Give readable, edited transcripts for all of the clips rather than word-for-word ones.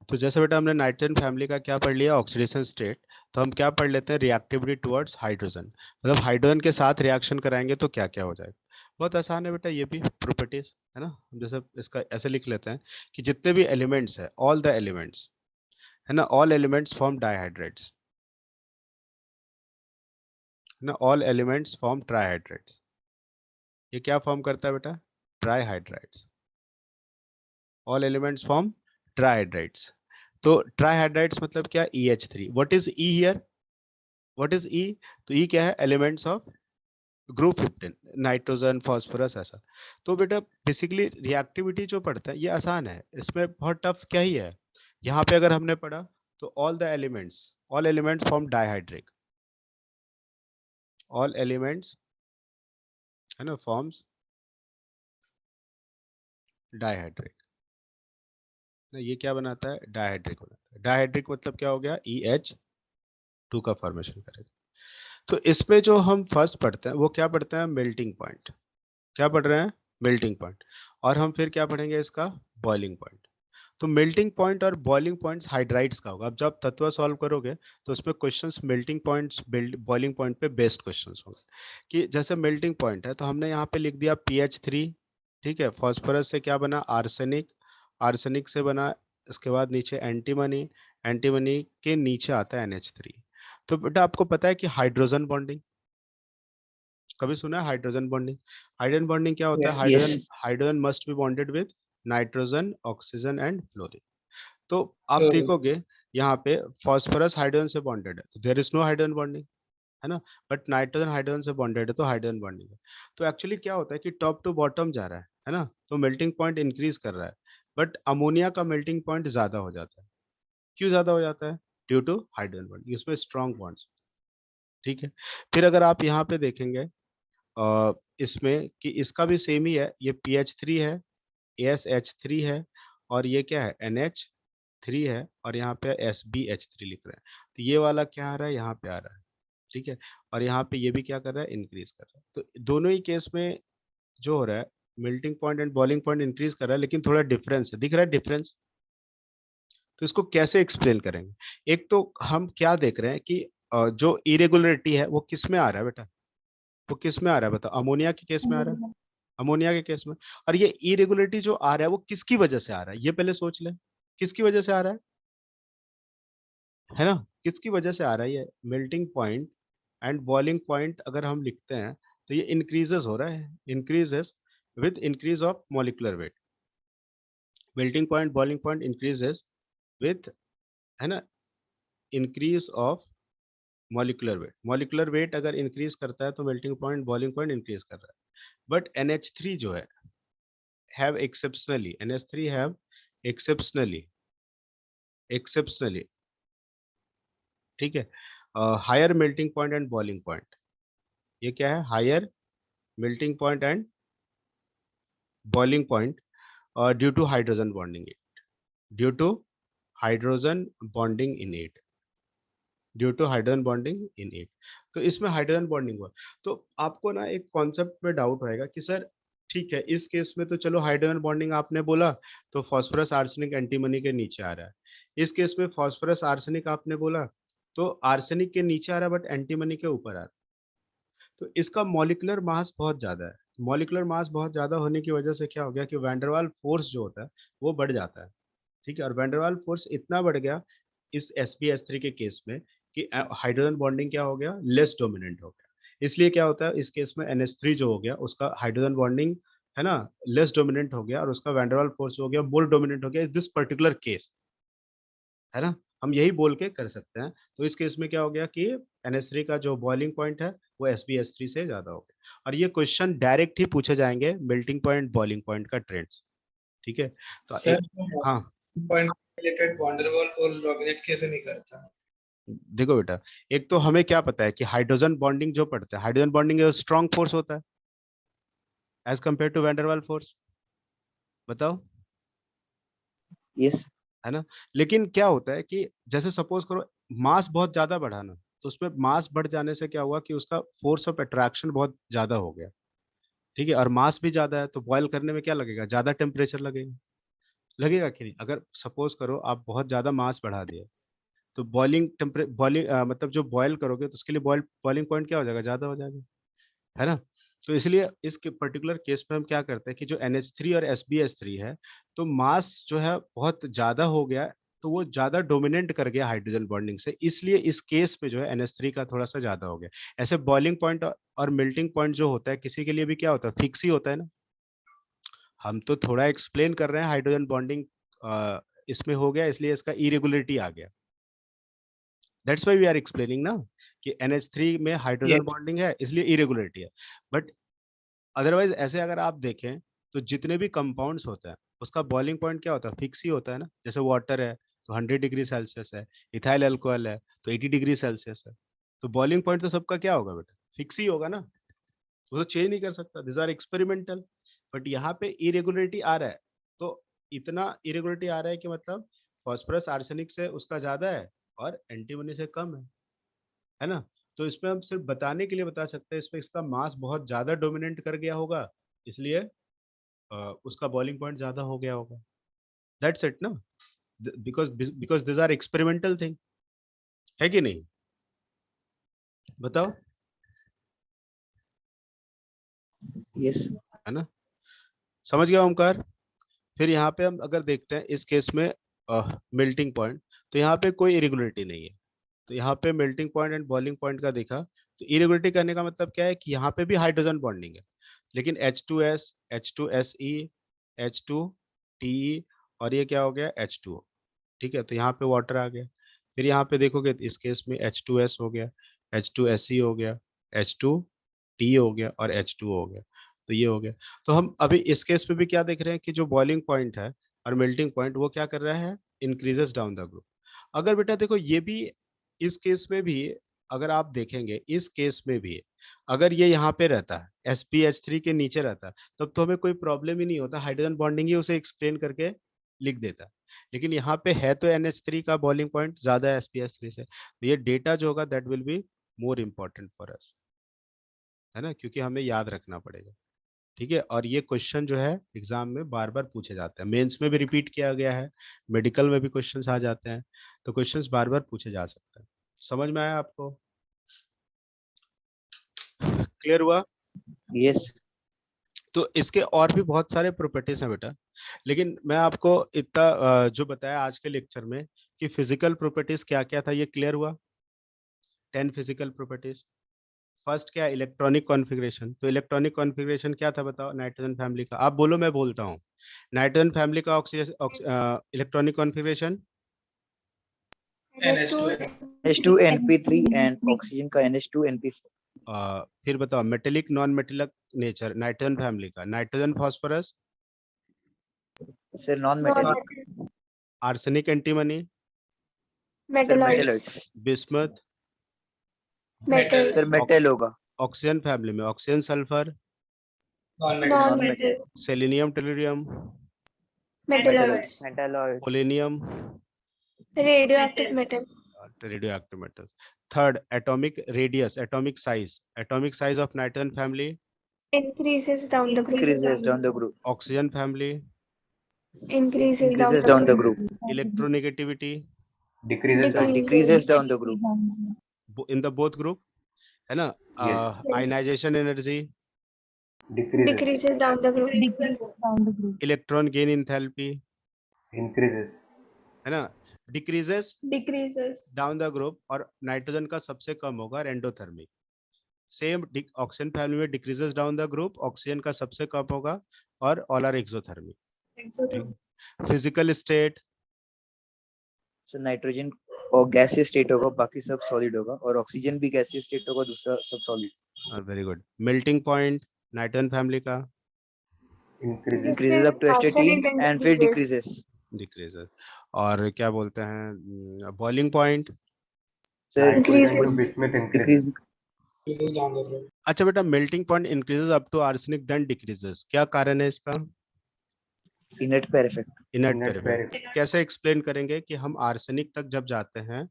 तो जैसे बेटा हमने नाइट्रोजन फैमिली का क्या पढ़ लिया, ऑक्सीडेशन स्टेट, तो हम क्या पढ़ लेते हैं, रिएक्टिविटी टुवर्ड्स हाइड्रोजन, मतलब हाइड्रोजन के साथ रिएक्शन कराएंगे तो क्या क्या हो जाएगा। बहुत आसान है बेटा, ये भी प्रॉपर्टीज है ना। हम जैसे इसका ऐसे लिख लेते हैं कि जितने भी एलिमेंट्स है, ऑल द एलिमेंट्स है ना, ऑल एलिमेंट्स फॉर्म डाइहाइड्रेट्स है ना, ऑल एलिमेंट्स फॉर्म ट्राइहाइड्रेट्स। ये क्या फॉर्म करता है बेटा, trihydrides. All elements form trihydrides. तो ट्राइहाइड्राइड्स मतलब क्या, EH3। What is E here, what is E, तो ई क्या है, elements of group 15, nitrogen phosphorus ऐसा। तो बेटा बेसिकली रिएक्टिविटी जो पढ़ता है ये आसान है, इसमें बहुत टफ क्या ही है। यहाँ पे अगर हमने पढ़ा तो all elements form dihydric, all elements है ना फॉर्म्स डाइहाइड्रिक। ये क्या बनाता है, डाइहाइड्रिक बनाता है। डाइहाइड्रिक मतलब क्या हो गया, EH2 का फॉर्मेशन करेगा। तो इसमें जो हम फर्स्ट पढ़ते हैं वो क्या पढ़ते हैं, मेल्टिंग पॉइंट। क्या पढ़ रहे हैं, मेल्टिंग पॉइंट। और हम फिर क्या पढ़ेंगे, इसका बॉइलिंग पॉइंट। तो मेल्टिंग पॉइंट और बॉइलिंग पॉइंट्स हाइड्राइड्स का होगा। अब जब तत्व सॉल्व करोगे तो उसमें questions melting points boiling point पे बेस्ड क्वेश्चंस होंगे। कि जैसे मेल्टिंग पॉइंट है तो हमने यहाँ पे लिख दिया PH3, ठीक है। फॉस्फोरस से क्या बना, आर्सेनिक, आर्सेनिक से बना, इसके बाद नीचे एंटीमनी, एंटीमनी के नीचे आता है NH3। तो बेटा आपको पता है कि हाइड्रोजन बॉन्डिंग, कभी सुना है हाइड्रोजन बॉन्डिंग। हाइड्रोजन बॉन्डिंग क्या होता है, yes yes. Hydrogen hydrogen must be bonded with nitrogen, oxygen and fluorine. तो आप देखोगे यहाँ पे फॉस्फोरस हाइड्रोजन से बॉन्डेड है तो there is no hydrogen bonding, है ना। बट नाइट्रोजन हाइड्रोजन से बॉन्डेड है तो हाइड्रोजन बॉन्डिंग है। तो एक्चुअली क्या होता है कि टॉप टू बॉटम जा रहा है ना, तो मेल्टिंग पॉइंट इंक्रीज कर रहा है। बट अमोनिया का मेल्टिंग पॉइंट ज्यादा हो जाता है। क्यों ज्यादा हो जाता है, ड्यू टू हाइड्रोजन बॉन्डिंग, इसमें स्ट्रॉन्ग बॉन्ड्स, ठीक है। फिर अगर आप यहाँ पे देखेंगे इसमें कि इसका भी सेम ही है, ये PH3 है, ASH3 है, और ये क्या है, NH3 है, और यहाँ पे SbH3 लिख रहे हैं। तो ये वाला क्या आ रहा है, यहाँ पे आ रहा है, ठीक है। और यहाँ पे ये भी क्या कर रहा है, इंक्रीज कर रहा है। तो दोनों ही केस में जो हो रहा है, melting point and boiling point increase कर रहा है, लेकिन थोड़ा डिफरेंस है, दिख रहा है डिफरेंस। तो इसको कैसे एक्सप्लेन करेंगे। एक तो हम क्या देख रहे हैं कि जो इरेगुलरिटी है वो किस में आ रहा है बेटा, वो किस में आ रहा है बताओ, अमोनिया के केस में आ रहा है, अमोनिया के केस में। और ये इरेगुलरिटी जो आ रहा है वो किसकी वजह से आ रहा है, ये पहले सोच ले, किसकी वजह से आ रहा है ना, किसकी वजह से आ रहा है ये melting point and boiling point अगर हम लिखते हैं तो ये इंक्रीजेस हो रहा है, increases with increase of molecular weight. Melting point boiling point increases with, है ना, increase of molecular weight. Molecular weight अगर इंक्रीज करता है तो melting point boiling point increase कर रहा है। बट NH3 जो है, have exceptionally, NH3 have exceptionally, exceptionally, ठीक है, higher melting point and boiling point. ये क्या है, higher melting point and boiling point due to hydrogen bonding, due to hydrogen bonding in it, due to hydrogen bonding in it. तो इसमें hydrogen bonding हुआ। तो आपको ना एक कॉन्सेप्ट में डाउट रहेगा कि सर ठीक है, इस केस में तो चलो हाइड्रोजन बॉन्डिंग आपने बोला तो फॉस्फोरस आर्सेनिक एंटीमनी के नीचे आ रहा है। इस केस में फॉस्फोरस आर्सेनिक आपने बोला तो आर्सेनिक के नीचे आ रहा है बट एंटीमनी के ऊपर आ रहा है। तो इसका मॉलिक्यूलर मास बहुत ज्यादा है। मॉलिक्यूलर मास बहुत ज्यादा होने की वजह से क्या हो गया कि वैंडरवाल फोर्स जो होता है वो बढ़ जाता है, ठीक है। और वैंडरवाल फोर्स इतना बढ़ गया इस sp3 के केस में कि हाइड्रोजन बॉन्डिंग क्या हो गया, लेस डोमिनेंट हो गया। इसलिए क्या होता है इस केस में NH3 जो हो गया उसका हाइड्रोजन बॉन्डिंग, है ना, लेस डोमिनेंट हो गया, और उसका वैंडरवाल फोर्स जो हो गया मोर डोमिनेंट हो गया इस दिस पर्टिकुलर केस, है ना। हम यही बोल के कर सकते हैं। तो इस केस में क्या हो गया कि NH3 का जो बॉइलिंग पॉइंट है वो SbH3 से ज्यादा हो गया। और ये क्वेश्चन डायरेक्ट ही पूछे जाएंगे, मेल्टिंग पॉइंट बॉइलिंग पॉइंट का ट्रेंड्स, ठीक है। तो सर एक, हाँ point related van der Waals force dominate कैसे नहीं करता? देखो बेटा, एक तो हमें क्या पता है कि हाइड्रोजन बॉन्डिंग जो पढ़ते हैं, हाइड्रोजन बॉन्डिंग स्ट्रॉन्ग फोर्स होता है एज कंपेयर टू वैंडरवाल फोर्स, बताओ, यस। है ना। लेकिन क्या होता है कि जैसे सपोज करो मास बहुत ज्यादा बढ़ा ना, तो उसमें मास बढ़ जाने से क्या हुआ कि उसका फोर्स ऑफ अट्रैक्शन बहुत ज्यादा हो गया, ठीक है। और मास भी ज्यादा है तो बॉयल करने में क्या लगेगा, ज्यादा टेम्परेचर लगेगा। लगेगा कि नहीं? अगर सपोज करो आप बहुत ज्यादा मास बढ़ा दिए तो बॉइलिंग मतलब जो बॉयल करोगे तो उसके लिए बॉइलिंग पॉइंट क्या हो जाएगा, ज्यादा हो जाएगा, है ना। तो इसलिए इस पर्टिकुलर केस में हम क्या करते हैं कि जो NH3 और SbH3 है, तो मास जो है बहुत ज्यादा हो गया, तो वो ज्यादा डोमिनेट कर गया हाइड्रोजन बॉन्डिंग से, इसलिए इस केस में जो है NH3 का थोड़ा सा ज्यादा हो गया। ऐसे बॉइलिंग पॉइंट और मेल्टिंग पॉइंट जो होता है किसी के लिए भी क्या होता है, फिक्स ही होता है ना। हम तो थोड़ा एक्सप्लेन कर रहे हैं हाइड्रोजन बॉन्डिंग इसमें हो गया इसलिए इसका इरेगुलरिटी आ गया, that's why we are explaining ना कि NH3 में हाइड्रोजन Yes. बॉन्डिंग है इसलिए इरेगुलरिटी है। बट अदरवाइज ऐसे अगर आप देखें तो जितने भी कंपाउंड्स होते हैं उसका बॉइलिंग पॉइंट क्या होता है, फिक्स ही होता है ना। जैसे वाटर है तो 100 डिग्री सेल्सियस है, इथाइल अल्कोहल है तो 80 डिग्री सेल्सियस है, तो बॉइलिंग पॉइंट तो सबका क्या होगा बेटा, फिक्स ही होगा ना, वो तो चेंज नहीं कर सकता, दिस आर एक्सपेरिमेंटल। बट यहाँ पे इरेगुलरिटी आ रहा है, तो इतना इरेगुलरिटी आ रहा है कि मतलब फॉस्फोरस आर्सेनिक से उसका ज्यादा है और एंटीमनी से कम है ना। तो इसमें हम सिर्फ बताने के लिए बता सकते हैं इसमें इसका मास बहुत ज्यादा डोमिनेट कर गया होगा, इसलिए उसका बॉइलिंग पॉइंट ज्यादा हो गया होगा, दैट्स इट ना। Because because this are experimental thing, है कि नहीं, बताओ, यस। है ना। समझ गया ओमकार। फिर यहाँ पे हम अगर देखते हैं इस केस में मेल्टिंग पॉइंट, तो यहाँ पे कोई इरेगुलरिटी नहीं है, तो यहाँ पे melting point and boiling point का देखा, तो इरेगुलरिटी करने का मतलब क्या है कि यहाँ पे भी हाइड्रोजन बॉन्डिंग है, लेकिन H2S H2Se H2Te और ये क्या हो गया H2O, ठीक है, तो यहाँ पे वाटर आ गया। फिर यहाँ पे देखोगे तो इस केस में H2S हो गया, H2Se हो गया, H2T हो गया और H2O हो गया, तो ये हो गया। तो हम अभी इस केस पे भी क्या देख रहे हैं कि जो बॉइलिंग पॉइंट है और मेल्टिंग पॉइंट वो क्या कर रहा है, इंक्रीजेस डाउन द ग्रुप। अगर बेटा देखो ये भी इस केस में भी, अगर आप देखेंगे इस केस में भी अगर ये यहाँ पे रहता है SpH3 के नीचे रहता है तब तो हमें कोई प्रॉब्लम ही नहीं होता, हाइड्रोजन बॉन्डिंग ही उसे एक्सप्लेन करके लिख देता है। लेकिन यहाँ पे है तो NH3 का बॉइलिंग पॉइंट ज्यादा है SpH3 से, तो ये डेटा जो होगा that will be more important for us, है ना, क्योंकि हमें याद रखना पड़ेगा, ठीक है। और ये क्वेश्चन जो है एग्जाम में बार बार पूछे जाते हैं, मेंस में भी रिपीट किया गया है, मेडिकल में भी क्वेश्चंस आ जाते हैं, तो क्वेश्चंस बार बार पूछे जा सकते हैं। समझ में आया आपको, क्लियर हुआ। यस। तो इसके और भी बहुत सारे प्रॉपर्टीज हैं बेटा, लेकिन मैं आपको इतना जो बताया आज के लेक्चर में कि फिजिकल प्रॉपर्टीज क्या क्या था ये क्लियर हुआ, 10 फिजिकल प्रॉपर्टीज। फर्स्ट क्या, इलेक्ट्रॉनिक कॉन्फ़िगरेशन, तो इलेक्ट्रॉनिक कॉन्फ़िगरेशन क्या था बताओ नाइट्रोजन फैमिली का, आप बोलो मैं बोलता हूँ। नाइट्रोजन फैमिली का electronic configuration NH2N. H2NP3 and oxygen का NH2NP4। फिर बताओ metallic non metallic nature nitrogen family का, nitrogen phosphorus, sir non metallic. Arsenic antimony, sir metalloid metalloids. Bismuth, metal sir metal होगा। ऑक्सीजन फैमिली में oxygen sulphur, Non-metal. Non non metal metal. Selenium tellurium, metalloids metalloid. Polonium, radioactive metal radioactive metals. Third atomic radius, atomic size of nitrogen family, increases down the group increases down the group. Oxygen family, increases down increases the down the group group. Electronegativity decreases sir down. Decreases decreases down the group. In the both group, है ना। Yes. yes ionization energy, Decreases. decreases down the group electron gain enthalpy, Increases. है ना, decreases decreases down the group, और nitrogen का सबसे कम होगा endothermic. Same oxygen family में decreases down the group, oxygen का सबसे कम होगा और all are exothermic. Physical state, sir nitrogen और गैसीय स्टेट होगा, बाकी सब सॉलिड होगा, और ऑक्सीजन भी गैसीय स्टेट होगा, दूसरा सब solid. Very good. Melting point nitrogen family का Increases. Increases up to arsenic H18 and फिर decreases डिक्रीजेस। डिक्रीजेस। और क्या बोलते हैं boiling point, sir Nitrogen to increases bismuth increases. Decrease. Decreases down the group. अच्छा बेटा melting point increases up to arsenic then decreases, क्या कारण है इसका, inert pair effect. Inert Inert pair effect. कैसे एक्सप्लेन करेंगे कि हम आर्सेनिक तक जब जाते हैं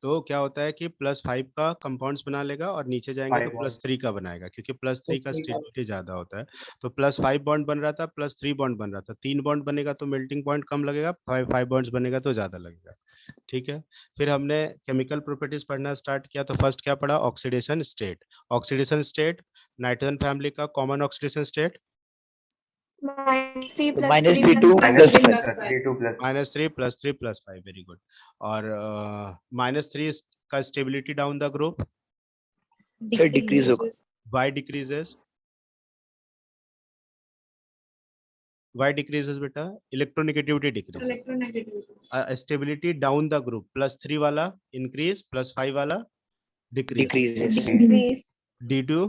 तो क्या होता है कि +5 का कंपाउंड्स बना लेगा और नीचे जाएंगे तो 5 +3 का बनाएगा, क्योंकि +3 का स्टेबिलिटी ज्यादा होता है। तो +5 बॉन्ड बन रहा था, +3 बॉन्ड बन रहा था। 3 बॉन्ड बनेगा तो मेल्टिंग पॉइंट कम लगेगा, 5 बॉन्ड्स बनेगा तो ज्यादा लगेगा। ठीक है, फिर हमने केमिकल प्रॉपर्टीज पढ़ना स्टार्ट किया। तो फर्स्ट क्या पढ़ा? Oxidation state. Oxidation state, nitrogen family का कॉमन ऑक्सीडेशन स्टेट -3 तो + 3 -3 2 + + 5 5 3 2 प्लस -3 + 3 + 5, वेरी गुड। और -3 का stability down the group, sir decrease होगा। why decreases? Why decreases बेटा? Electronegativity decrease. Electronegativity. Stability down the group, +3 वाला इंक्रीज, +5 वाला decrease. Decreases Decrease. D2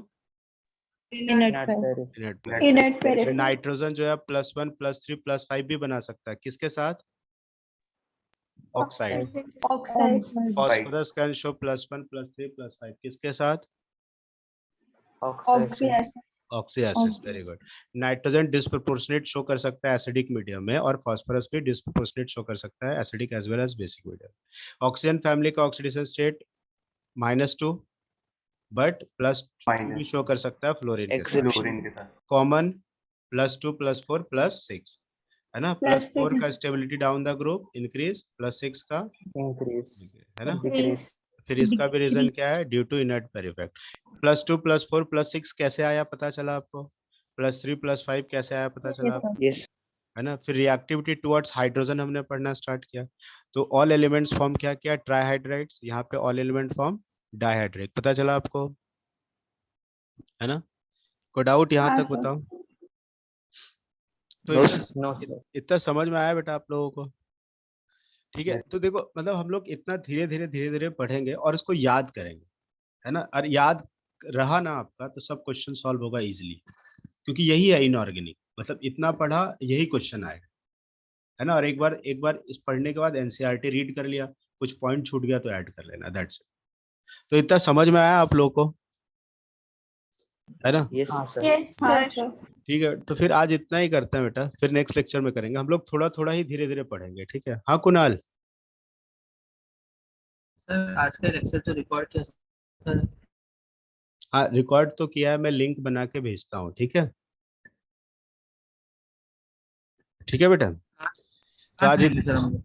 Inert. Inert pair. Inert फिर period. Nitrogen जो है +1 +3 +5 भी बना सकता है, किसके साथ? Oxide. Oxides. Phosphorus can show +1 +3 +5 किसके साथ? Oxy acid. Oxy acid, very good. Nitrogen disproportionate show कर सकता है एसिडिक मीडियम में, और फास्फोरस भी डिस्प्रोपोर्शनेट शो कर सकता है acidic as well as basic medium. Oxygen family का ऑक्सीडेशन स्टेट -2, बट +2 भी शो कर सकता है फ्लोरीन के साथ। एक्सेप्शन क्लोरीन के साथ कॉमन +2 +4 +6 है ना। +4 का +6. Stability down the group increase, +6 का इंक्रीज है ना। Decrease. फिर इसका भी रीजन क्या है? Due to inert pair effect. +2 +4 +6 कैसे आया पता चला आपको? +3 +5 कैसे आया पता चला आपको? यस है ना। फिर रिएक्टिविटी टुवर्ड्स हाइड्रोजन हमने पढ़ना स्टार्ट किया। तो ऑल एलिमेंट्स फॉर्म क्या किया? ट्राइहाइड्राइड्स। यहाँ पे ऑल एलिमेंट फॉर्म डाइहाइड्रेट। पता चला आपको? है ना। कोई डाउट यहाँ हाँ, तक sir. बताओ? तो नो इतना सर इतना समझ में आया बेटा आप लोगों को? ठीक है, Yes. तो देखो मतलब हम लोग इतना धीरे धीरे पढ़ेंगे और इसको याद करेंगे, है ना। और याद रहा ना आपका तो सब क्वेश्चन सॉल्व होगा इजीली, क्योंकि यही है इनऑर्गेनिक। मतलब इतना पढ़ा, यही क्वेश्चन आएगा, है ना। और एक बार इस पढ़ने के बाद एनसीईआरटी रीड कर लिया, कुछ पॉइंट छूट गया तो ऐड कर लेना, दैट्स इट। तो इतना समझ में आया आप लोगों को, है ना। Yes sir Yes, sir. ठीक है, तो फिर आज इतना ही करते हैं बेटा, फिर नेक्स्ट लेक्चर में करेंगे हम लोग। थोड़ा थोड़ा ही धीरे धीरे पढ़ेंगे, ठीक है। हाँ कुणाल। सर आज का लेक्चर जो रिकॉर्ड किया सर। हाँ रिकॉर्ड तो किया है, मैं लिंक बना के भेजता हूँ, ठीक है। ठीक है बेटा, तो आज सर हम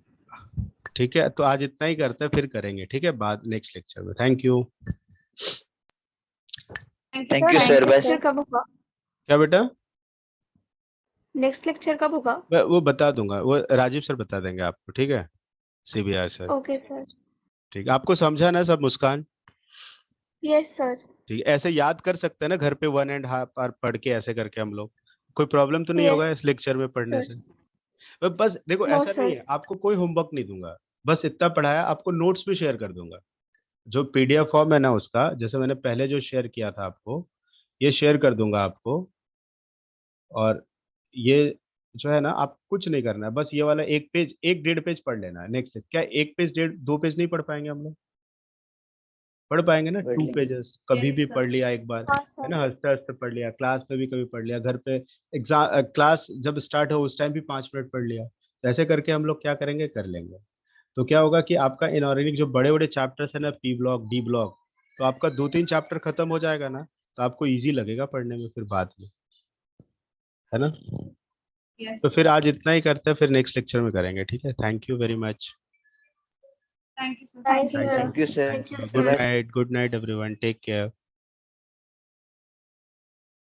ठीक है, तो आज इतना ही करते हैं, फिर करेंगे, ठीक है, बाद नेक्स्ट लेक्चर में। Thank you. Thank you Next sir बस lecture कब होगा? क्या बेटा? Next lecture कब होगा? वो बता दूंगा, वो राजीव सर बता देंगे आपको, ठीक है। CBR sir. Okay, sir. ठीक है, आपको समझा ना सब मुस्कान? Yes, sir. ठीक है, ऐसे याद कर सकते हैं ना घर पे 1.5 बार पढ़ के, ऐसे करके हम लोग। कोई प्रॉब्लम तो नहीं होगा Yes, इस लेक्चर में पढ़ने sir. से? बस देखो No, ऐसा नहीं sir. है, आपको कोई होमवर्क नहीं दूंगा, बस इतना पढ़ाया। आपको नोट्स भी शेयर कर दूंगा, जो पीडीएफ फॉर्म है ना उसका, जैसे मैंने पहले जो शेयर किया था आपको, ये शेयर कर दूंगा आपको। और ये जो है ना, आप कुछ नहीं करना है, बस ये वाला 1 पेज 1.5 पेज पढ़ लेना है। नेक्स्ट क्या 1 पेज 2 पेज नहीं पढ़ पाएंगे हम लोग? पढ़ पाएंगे ना, पढ़ 2 लेंगे। पेजेस कभी Yes, भी sir. पढ़ लिया एक बार, हाँ, है sir. ना। हंसते हंसते पढ़ लिया, क्लास में भी कभी पढ़ लिया, घर पे एग्जाम क्लास जब स्टार्ट हो उस टाइम भी 5 मिनट पढ़ लिया। तो ऐसे करके हम लोग क्या करेंगे, कर लेंगे। तो क्या होगा कि आपका इनऑर्गेनिक जो बड़े बड़े चैप्टर्स है ना, पी ब्लॉक डी ब्लॉक, तो आपका 2-3 चैप्टर खत्म हो जाएगा ना, तो आपको इजी लगेगा पढ़ने में फिर बाद में, है ना। Yes. तो फिर आज इतना ही करते हैं, फिर नेक्स्ट लेक्चर में करेंगे, ठीक है। Thank you very much. Thank you, sir. Thank you, sir. Thank you sir Thank you, good sir. Night, good night everyone, take care.